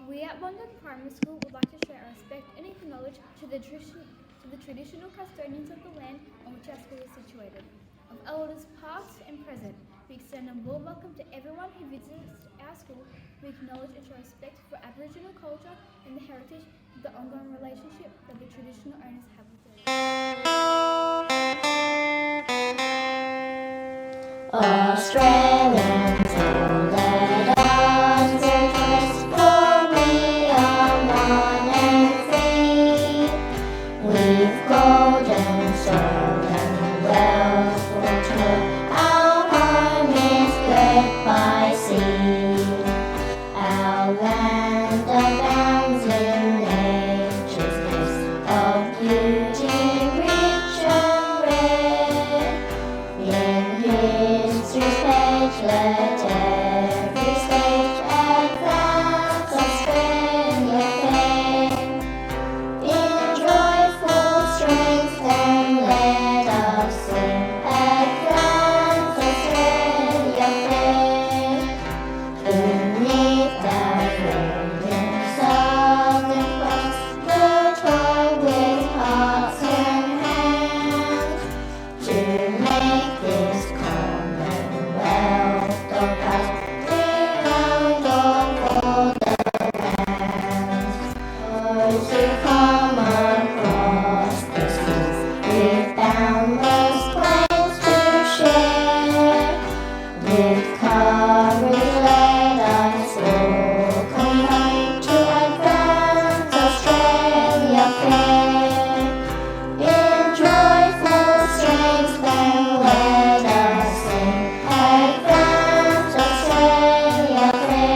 We at Wandong Primary School would like to show our respect and acknowledge to the traditional custodians of the land on which our school is situated. Of elders past and present, we extend a warm welcome to everyone who visits our school. We acknowledge and show respect for Aboriginal culture and the heritage of the ongoing relationship that the traditional owners have with their land. Australians, all let us rejoice, for we are one and free. We've golden soil and wealth foretold, our home is girt by sea. Our land abounds in nature's gifts of beauty, rich and rare. In history's page, let every stage advance Australia fair. In joyful strength, then let us sing, advance Australia fair. Beneath our waving southern cross, we toil with hearts and hands to make this Commonwealth of ours renowned on all the lands. Those who come across the seas with boundless claims to share, with courage let us all combine to advance Australia fair. In joyful strength then let us sing, advance Australia fair.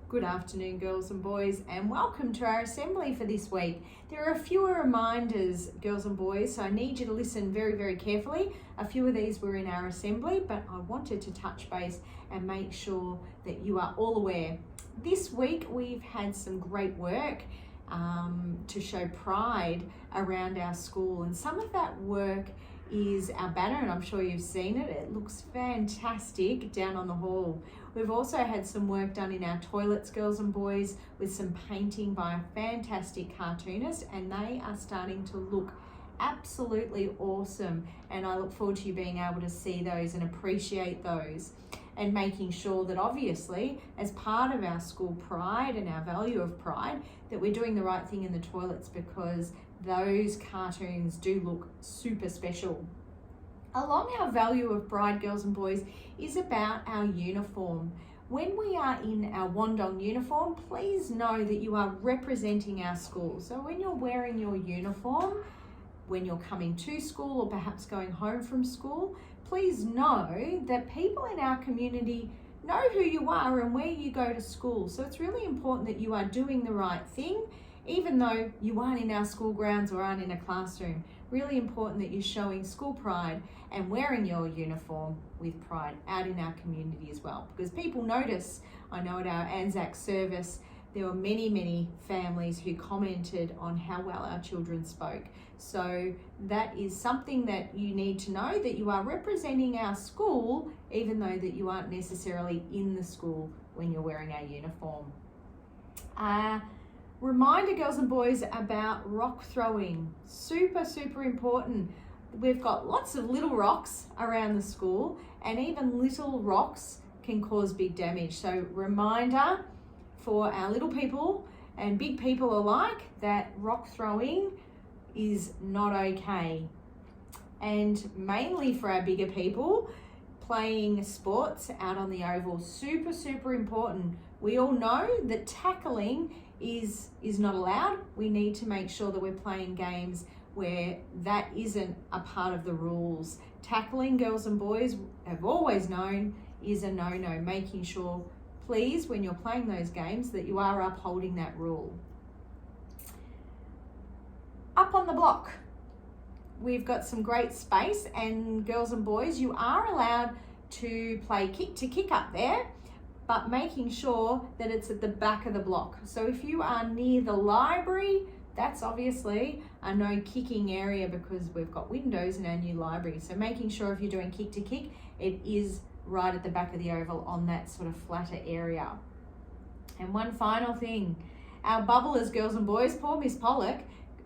Good afternoon, girls and boys, and welcome to our assembly for this week. There are a few reminders, girls and boys, so I need you to listen very, very carefully. A few of these were in our assembly, but I wanted to touch base and make sure that you are all aware. This week we've had some great work to show pride around our school, and some of that work is our banner, and I'm sure you've seen it. It looks fantastic down on the hall. We've also had some work done in our toilets, girls and boys, with some painting by a fantastic cartoonist, and they are starting to look absolutely awesome. And I look forward to you being able to see those and appreciate those, and making sure that obviously as part of our school pride and our value of pride, that we're doing the right thing in the toilets, because those cartoons do look super special. Along our value of pride, girls and boys, is about our uniform. When we are in our Wandong uniform, please know that you are representing our school. So when you're wearing your uniform, when you're coming to school or perhaps going home from school, please know that people in our community know who you are and where you go to school. So it's really important that you are doing the right thing, even though you aren't in our school grounds or aren't in a classroom. Really important that you're showing school pride and wearing your uniform with pride out in our community as well, because people notice. I know at our Anzac service, there were many, many families who commented on how well our children spoke. So that is something that you need to know, that you are representing our school, even though that you aren't necessarily in the school when you're wearing our uniform. Reminder, girls and boys, about rock throwing. Super, super important. We've got lots of little rocks around the school, and even little rocks can cause big damage. So reminder for our little people and big people alike that rock throwing is not okay. And mainly for our bigger people, playing sports out on the oval, super, super important. We all know that tackling is not allowed. We need to make sure that we're playing games where that isn't a part of the rules. Tackling, girls and boys, have always known is a no-no. Making sure, please, when you're playing those games, that you are upholding that rule. Up on the block, we've got some great space, and girls and boys, you are allowed to play kick to kick up there, but making sure that it's at the back of the block. So if you are near the library, That's obviously a no kicking area because we've got windows in our new library. So making sure if you're doing kick to kick, it is right at the back of the oval on that sort of flatter area. And one final thing, our bubblers, girls and boys, poor Miss Pollock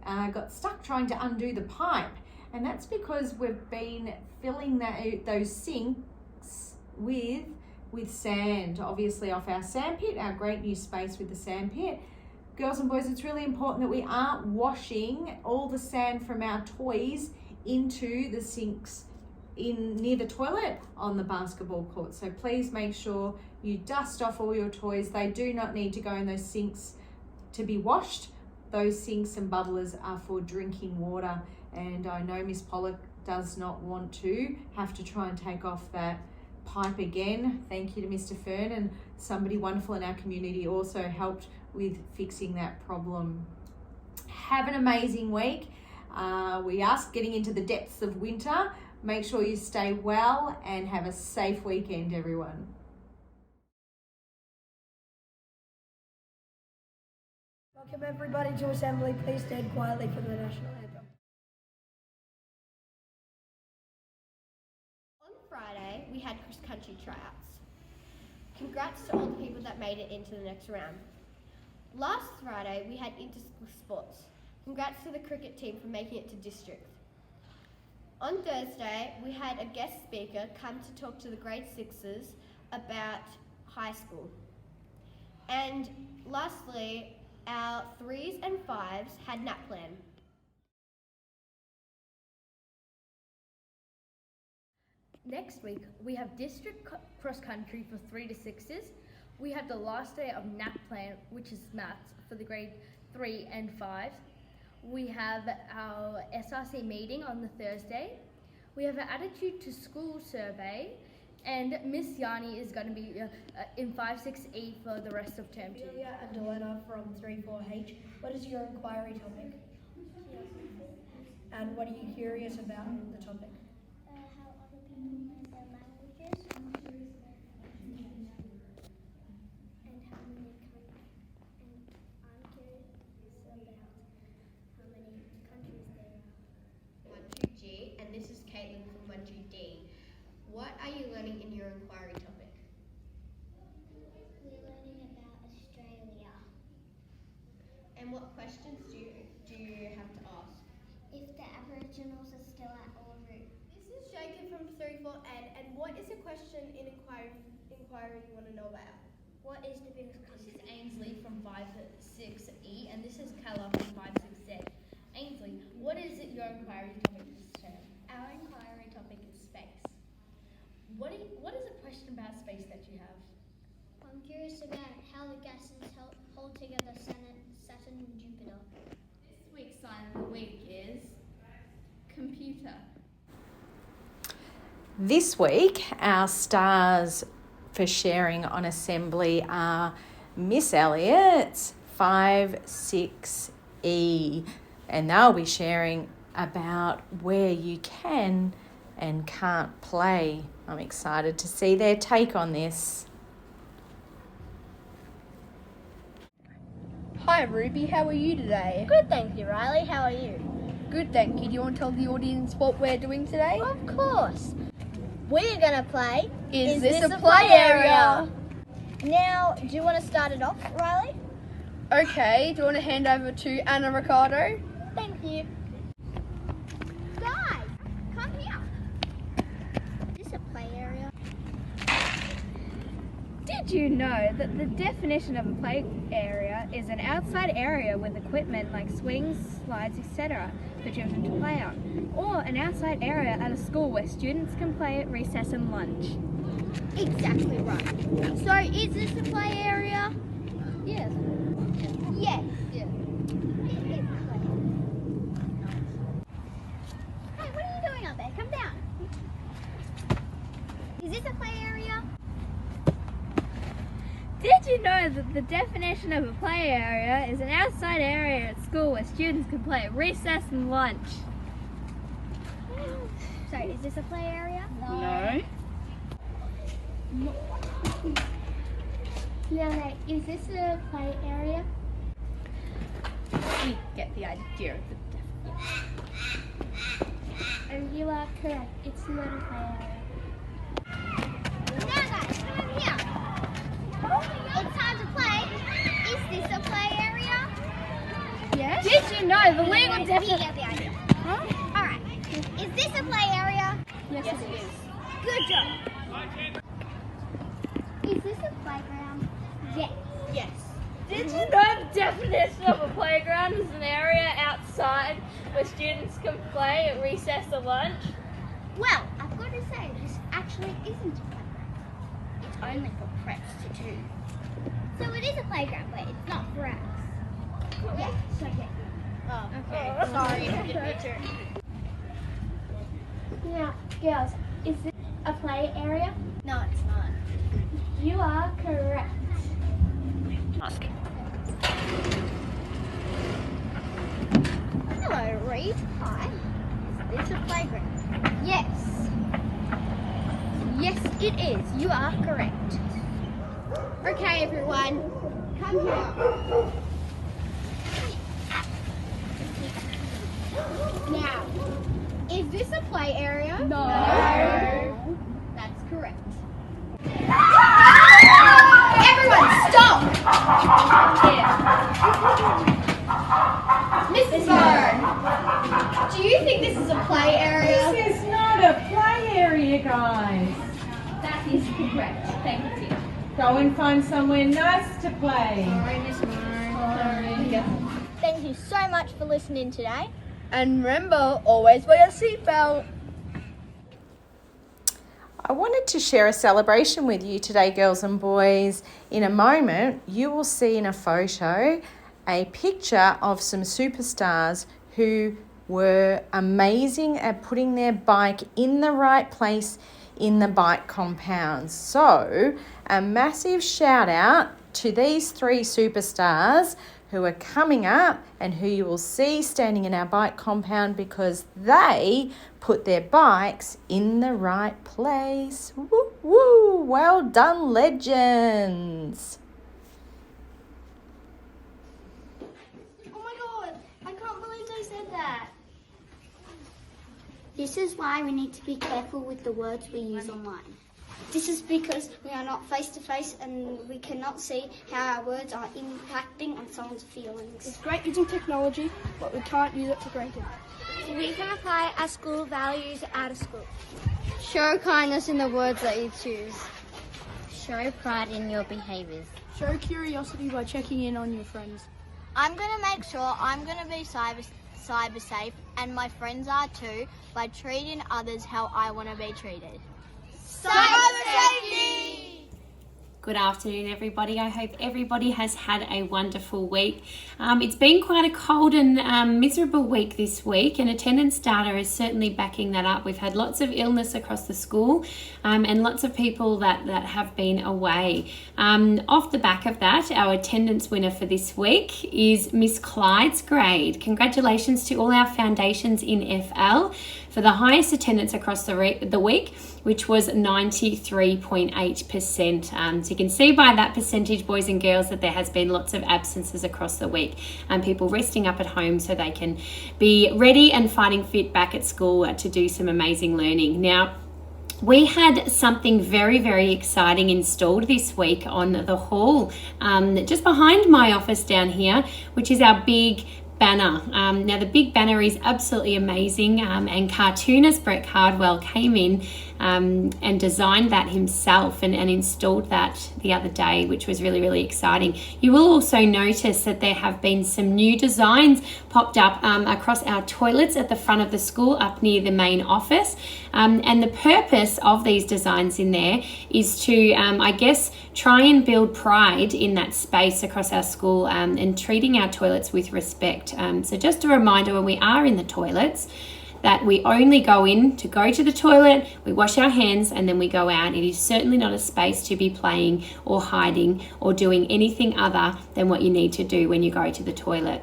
got stuck trying to undo the pipe. And that's because we've been filling those sinks with sand, obviously off our sand pit, our great new space with the sand pit. Girls and boys, it's really important that we aren't washing all the sand from our toys into the sinks near the toilet on the basketball court. So please make sure you dust off all your toys. They do not need to go in those sinks to be washed. Those sinks and bubblers are for drinking water. And I know Miss Pollock does not want to have to try and take off that pipe again. Thank you to Mr. Fern, and somebody wonderful in our community also helped with fixing that problem. Have an amazing week. We are getting into the depths of winter. Make sure you stay well and have a safe weekend, everyone. Welcome everybody to assembly. Please stand quietly for the national anthem. On Friday, we had cross-country tryouts. Congrats to all the people that made it into the next round. Last Friday, we had inter-school sports. Congrats to the cricket team for making it to district. On Thursday, we had a guest speaker come to talk to the grade 6s about high school. And lastly, our 3s and 5s had nap plan. Next week, we have district cross country for 3 to 6s. We have the last day of nap plan, which is maths for the grade 3 and 5s. We have our SRC meeting on the Thursday. We have an attitude to school survey, and Miss Yanni is going to be in 5-6E for the rest of term 2. Julia and Delena from 3-4H. What is your inquiry topic? And what are you curious about the topic? How other people learn their languages. And how many and I'm curious about how many countries there are. 12G, and this is Caitlin from 12D. What are you learning in your inquiry topic? We're learning about Australia. And what questions do you have to ask? If the Aboriginals are still at Uluru. This is Jacob from 3-4N, and what is the question in inquiry you want to know about? What is the biggest This country? is Ainsley from 5-6E, and this is Kella from 5-6Z. Ainsley, what is your inquiry topic this term? Our inquiry topic is space. What is a question about space that you have? I'm curious about how the gases hold together Saturn and Jupiter. This week's sign of the week is computer. This week, our stars for sharing on assembly are Miss Elliott's 5-6E, and they'll be sharing about where you can and can't play. I'm excited to see their take on this. Hi Ruby, how are you today? Good, thank you, Riley. How are you? Good, thank you. Do you want to tell the audience what we're doing today? Of course. We're gonna play. Is this a play area? Now, do you want to start it off, Riley? Okay, do you want to hand over to Anna Ricardo? Thank you. Guys, come here. Is this a play area? Did you know that the definition of a play area is an outside area with equipment like swings, slides, etc. for children to play on, or an outside area at a school where students can play at recess and lunch? Exactly right. So, is this a play area? Yes. Yes. Yes. It is a play. Hey, what are you doing up there? Come down. Is this a play area? Did you know that the definition of a play area is an outside area at school where students can play at recess and lunch? So, is this a play area? No. Leonard, is this a play area? we get the idea of the definition. And you are correct. It's not a play area. Now guys, come over here. It's time to play. Is this a play area? Yes? Did you know the legal You definition? get the idea. Alright. Is this a play area? Yes, it is. Good job. Is this a playground? Yes. Yes. Did you know the definition of a playground is an area outside where students can play at recess or lunch? Well, I've got to say, this actually isn't a playground. It's only for preps to do. So it is a playground, but it's not for us. Yes, so yeah. Oh, okay. Sorry, Now, girls, is this a play area? No, it's not. You are correct. Ask. Hello, Reed. Hi. Is this a playground? Yes. Yes, it is. You are correct. Okay, everyone, come here. Now, is this a play area? No. That's correct. Everyone, stop! Mrs. Byrne, do you think this is a play area? This is not a play area, guys. That is correct. Thank you. Go and find somewhere nice to play. Sorry, Miss Byrne. Thank you so much for listening today. And remember, always wear your seatbelt. I wanted to share a celebration with you today, girls and boys. In a moment, you will see in a photo a picture of some superstars who were amazing at putting their bike in the right place in the bike compound. So, a massive shout out to these 3 superstars who are coming up and who you will see standing in our bike compound because they put their bikes in the right place. Woo woo! Well done, legends! Oh my god, I can't believe they said that. This is why we need to be careful with the words we use online. This is because we are not face to face and we cannot see how our words are impacting on someone's feelings. It's great using technology, but we can't use it for granted. We can apply our school values out of school. Show kindness in the words that you choose. Show pride in your behaviours. Show curiosity by checking in on your friends. I'm going to make sure I'm going to be cyber safe, and my friends are too, by treating others how I want to be treated. Good afternoon, everybody. I hope everybody has had a wonderful week. It's been quite a cold and miserable week this week, and attendance data is certainly backing that up. We've had lots of illness across the school and lots of people that have been away. Off the back of that, our attendance winner for this week is Miss Clyde's grade. Congratulations to all our foundations in FL for the highest attendance across the week, which was 93.8%. So you can see by that percentage, boys and girls, that there has been lots of absences across the week and people resting up at home so they can be ready and fighting fit back at school to do some amazing learning. Now, we had something very, very exciting installed this week on the hall, just behind my office down here, which is our big banner. Now the big banner is absolutely amazing, and cartoonist Brett Cardwell came in and designed that himself and installed that the other day, which was really, really exciting. You will also notice that there have been some new designs popped up across our toilets at the front of the school up near the main office, and the purpose of these designs in there is to I guess try and build pride in that space across our school, and treating our toilets with respect. So just a reminder, when we are in the toilets, that we only go in to go to the toilet, we wash our hands, and then we go out. It is certainly not a space to be playing or hiding or doing anything other than what you need to do when you go to the toilet.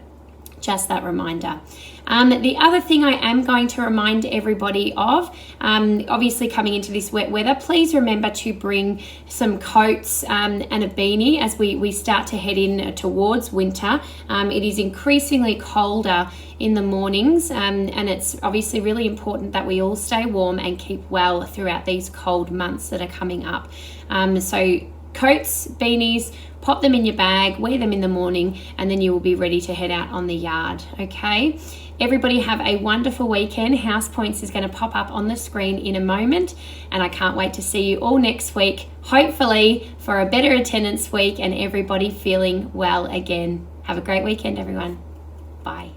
Just that reminder. The other thing I am going to remind everybody of, obviously coming into this wet weather, please remember to bring some coats and a beanie as we start to head in towards winter. It is increasingly colder in the mornings, and it's obviously really important that we all stay warm and keep well throughout these cold months that are coming up. So coats, beanies, pop them in your bag, wear them in the morning, and then you will be ready to head out on the yard, okay? Everybody have a wonderful weekend. House Points is going to pop up on the screen in a moment, and I can't wait to see you all next week, hopefully for a better attendance week and everybody feeling well again. Have a great weekend, everyone. Bye.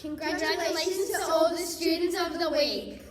Congratulations to all the students of the week.